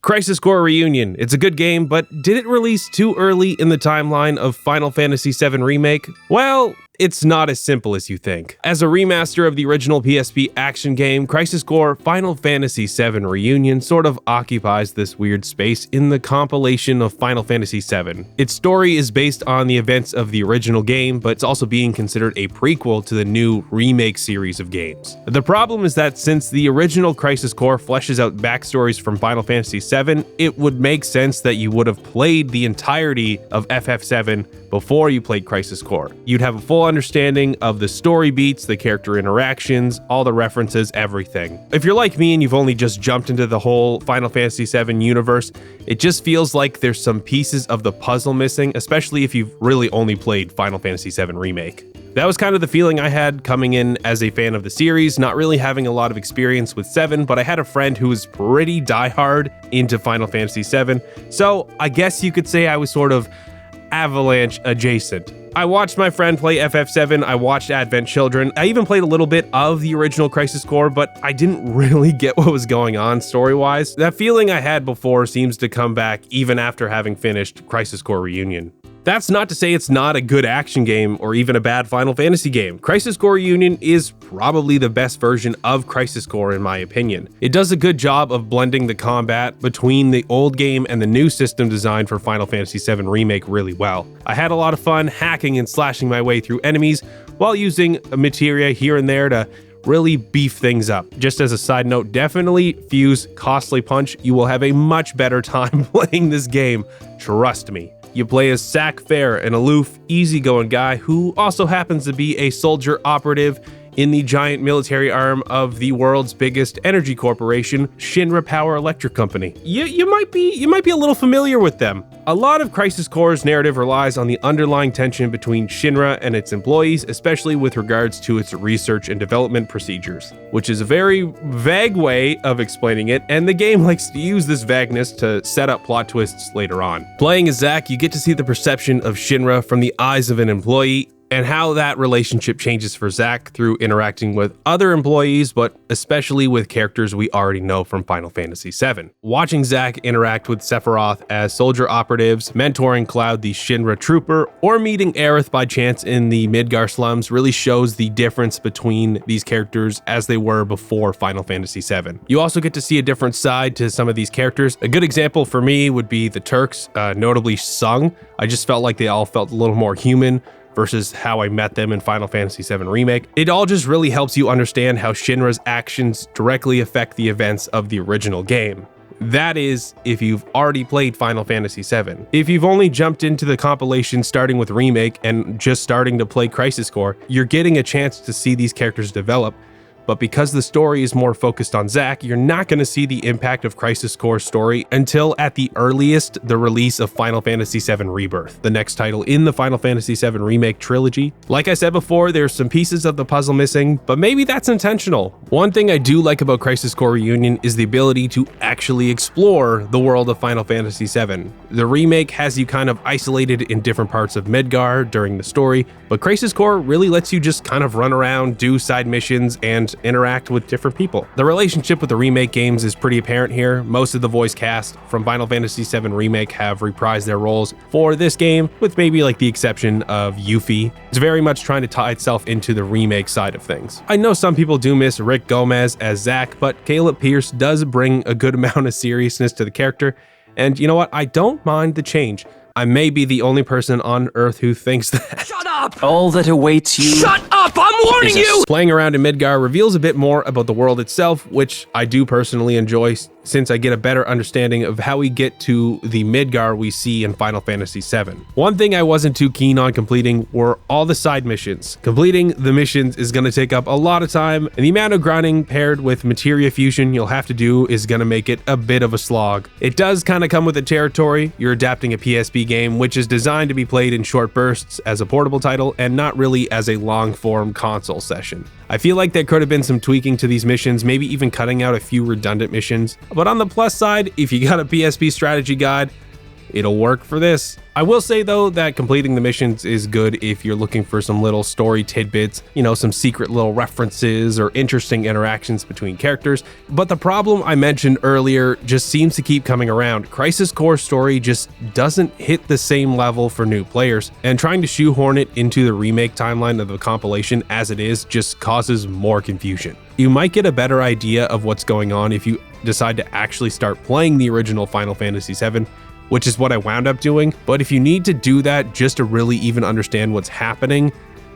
Crisis Core Reunion. It's a good game, but did it release too early in the timeline of Final Fantasy VII Remake? Well, it's not as simple as you think. As a remaster of the original PSP action game, Crisis Core Final Fantasy VII Reunion sort of occupies this weird space in the compilation of Final Fantasy VII. Its story is based on the events of the original game, but it's also being considered a prequel to the new remake series of games. The problem is that since the original Crisis Core fleshes out backstories from Final Fantasy VII, it would make sense that you would have played the entirety of FF7 before you played Crisis Core. You'd have a full understanding of the story beats, the character interactions, all the references, everything. If you're like me and you've only just jumped into the whole Final Fantasy VII universe, it just feels like there's some pieces of the puzzle missing, especially if you've really only played Final Fantasy VII Remake. That was kind of the feeling I had coming in as a fan of the series, not really having a lot of experience with 7, but I had a friend who was pretty diehard into Final Fantasy VII, so I guess you could say I was sort of Avalanche adjacent. I watched my friend play FF7, I watched Advent Children, I even played a little bit of the original Crisis Core, but I didn't really get what was going on story-wise. That feeling I had before seems to come back even after having finished Crisis Core Reunion. That's not to say it's not a good action game or even a bad Final Fantasy game. Crisis Core Reunion is probably the best version of Crisis Core in my opinion. It does a good job of blending the combat between the old game and the new system design for Final Fantasy VII Remake really well. I had a lot of fun hacking and slashing my way through enemies while using materia here and there to really beef things up. Just as a side note, definitely fuse Costly Punch. You will have a much better time playing this game, trust me. You play as Zack Fair, an aloof, easygoing guy who also happens to be a soldier operative in the giant military arm of the world's biggest energy corporation, Shinra Power Electric Company. You might be a little familiar with them. A lot of Crisis Core's narrative relies on the underlying tension between Shinra and its employees, especially with regards to its research and development procedures, which is a very vague way of explaining it, and the game likes to use this vagueness to set up plot twists later on. Playing as Zack, you get to see the perception of Shinra from the eyes of an employee, and how that relationship changes for Zack through interacting with other employees, but especially with characters we already know from Final Fantasy VII. Watching Zack interact with Sephiroth as soldier operatives, mentoring Cloud the Shinra trooper, or meeting Aerith by chance in the Midgar slums really shows the difference between these characters as they were before Final Fantasy VII. You also get to see a different side to some of these characters. A good example for me would be the Turks, notably Sung. I just felt like they all felt a little more human versus how I met them in Final Fantasy VII Remake. It all just really helps you understand how Shinra's actions directly affect the events of the original game. That is, if you've already played Final Fantasy VII. If you've only jumped into the compilation starting with Remake and just starting to play Crisis Core, you're getting a chance to see these characters develop, but because the story is more focused on Zack, you're not going to see the impact of Crisis Core's story until at the earliest, the release of Final Fantasy VII Rebirth, the next title in the Final Fantasy VII Remake trilogy. Like I said before, there's some pieces of the puzzle missing, but maybe that's intentional. One thing I do like about Crisis Core Reunion is the ability to actually explore the world of Final Fantasy VII. The remake has you kind of isolated in different parts of Midgar during the story, but Crisis Core really lets you just kind of run around, do side missions, and interact with different people. The relationship with the remake games is pretty apparent here. Most of the voice cast from Final Fantasy VII Remake have reprised their roles for this game, with maybe like the exception of Yuffie. It's very much trying to tie itself into the remake side of things. I know some people do miss Rick Gomez as Zack, but Caleb Pierce does bring a good amount of seriousness to the character, and you know what? I don't mind the change. I may be the only person on Earth who thinks that. Shut up! All that awaits you. Shut up! I'm warning you! Playing around in Midgar reveals a bit more about the world itself, which I do personally enjoy since I get a better understanding of how we get to the Midgar we see in Final Fantasy VII. One thing I wasn't too keen on completing were all the side missions. Completing the missions is going to take up a lot of time, and the amount of grinding paired with materia fusion you'll have to do is going to make it a bit of a slog. It does kind of come with the territory. You're adapting a PSP game, which is designed to be played in short bursts as a portable title and not really as a long-form console session. I feel like there could have been some tweaking to these missions, maybe even cutting out a few redundant missions. But on the plus side, if you got a PSP strategy guide, it'll work for this. I will say though that completing the missions is good if you're looking for some little story tidbits, some secret little references or interesting interactions between characters. But the problem I mentioned earlier just seems to keep coming around. Crisis Core story just doesn't hit the same level for new players, and trying to shoehorn it into the remake timeline of the compilation as it is just causes more confusion. You might get a better idea of what's going on if you decide to actually start playing the original Final Fantasy VII, which is what I wound up doing. But if you need to do that just to really even understand what's happening,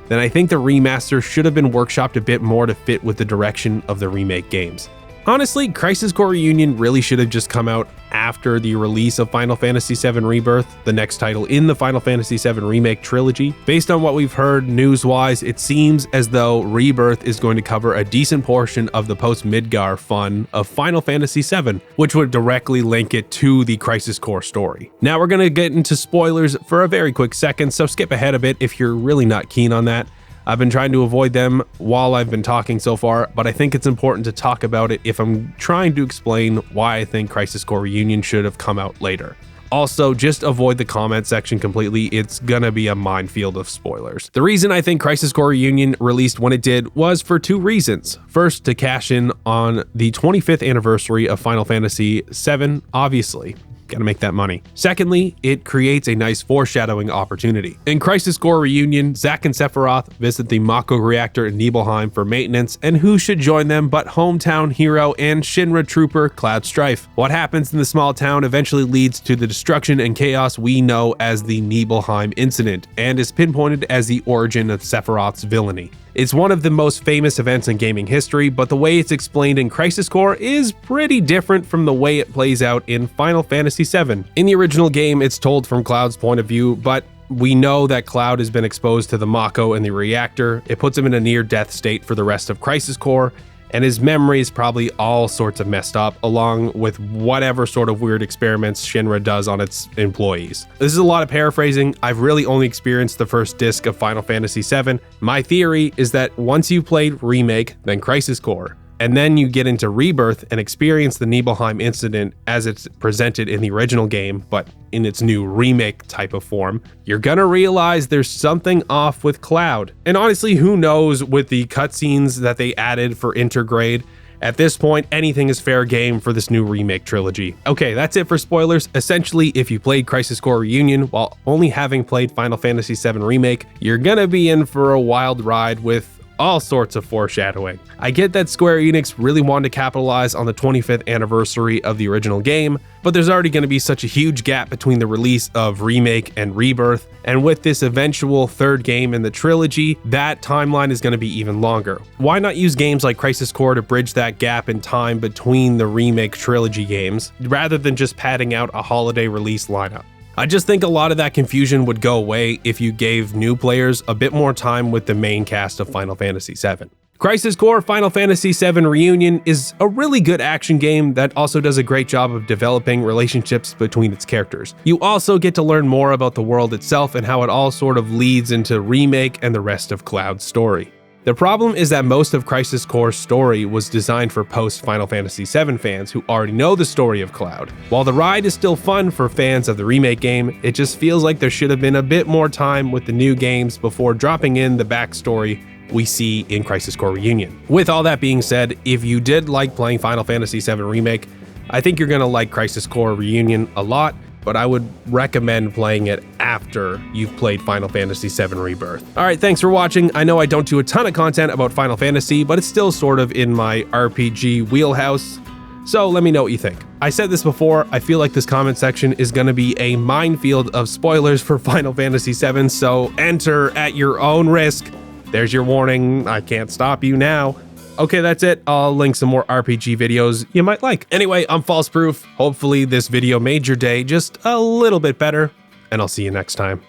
then I think the remaster should have been workshopped a bit more to fit with the direction of the remake games. Honestly, Crisis Core Reunion really should have just come out after the release of Final Fantasy VII Rebirth, the next title in the Final Fantasy VII Remake trilogy. Based on what we've heard news-wise, it seems as though Rebirth is going to cover a decent portion of the post-Midgar fun of Final Fantasy VII, which would directly link it to the Crisis Core story. Now we're going to get into spoilers for a very quick second, so skip ahead a bit if you're really not keen on that. I've been trying to avoid them while I've been talking so far, but I think it's important to talk about it if I'm trying to explain why I think Crisis Core Reunion should have come out later. Also, just avoid the comment section completely. It's gonna be a minefield of spoilers. The reason I think Crisis Core Reunion released when it did was for two reasons. First, to cash in on the 25th anniversary of Final Fantasy VII, obviously. Gotta make that money. Secondly, it creates a nice foreshadowing opportunity. In Crisis Core Reunion, Zack and Sephiroth visit the Mako reactor in Nibelheim for maintenance, and who should join them but hometown hero and Shinra trooper Cloud Strife. What happens in the small town eventually leads to the destruction and chaos we know as the Nibelheim incident, and is pinpointed as the origin of Sephiroth's villainy. It's one of the most famous events in gaming history, but the way it's explained in Crisis Core is pretty different from the way it plays out in Final Fantasy VII. In the original game, it's told from Cloud's point of view, but we know that Cloud has been exposed to the Mako and the reactor. It puts him in a near-death state for the rest of Crisis Core, and his memory is probably all sorts of messed up, along with whatever sort of weird experiments Shinra does on its employees. This is a lot of paraphrasing. I've really only experienced the first disc of Final Fantasy VII. My theory is that once you've played Remake, then Crisis Core, and then you get into Rebirth and experience the Nibelheim incident as it's presented in the original game, but in its new remake type of form, you're gonna realize there's something off with Cloud. And honestly, who knows with the cutscenes that they added for Intergrade? At this point, anything is fair game for this new remake trilogy. Okay, that's it for spoilers. Essentially, if you played Crisis Core Reunion while only having played Final Fantasy VII Remake, you're gonna be in for a wild ride with all sorts of foreshadowing. I get that Square Enix really wanted to capitalize on the 25th anniversary of the original game, but there's already going to be such a huge gap between the release of Remake and Rebirth, and with this eventual third game in the trilogy, that timeline is going to be even longer. Why not use games like Crisis Core to bridge that gap in time between the Remake trilogy games, rather than just padding out a holiday release lineup? I just think a lot of that confusion would go away if you gave new players a bit more time with the main cast of Final Fantasy VII. Crisis Core Final Fantasy VII Reunion is a really good action game that also does a great job of developing relationships between its characters. You also get to learn more about the world itself and how it all sort of leads into Remake and the rest of Cloud's story. The problem is that most of Crisis Core's story was designed for post-Final Fantasy VII fans who already know the story of Cloud. While the ride is still fun for fans of the remake game, it just feels like there should have been a bit more time with the new games before dropping in the backstory we see in Crisis Core Reunion. With all that being said, if you did like playing Final Fantasy VII Remake, I think you're gonna like Crisis Core Reunion a lot, but I would recommend playing it after you've played Final Fantasy VII Rebirth. All right, thanks for watching. I know I don't do a ton of content about Final Fantasy, but it's still sort of in my RPG wheelhouse, so let me know what you think. I said this before, I feel like this comment section is gonna be a minefield of spoilers for Final Fantasy VII, so enter at your own risk. There's your warning, I can't stop you now. Okay, that's it. I'll link some more RPG videos you might like. Anyway, I'm FalseProof. Hopefully this video made your day just a little bit better, and I'll see you next time.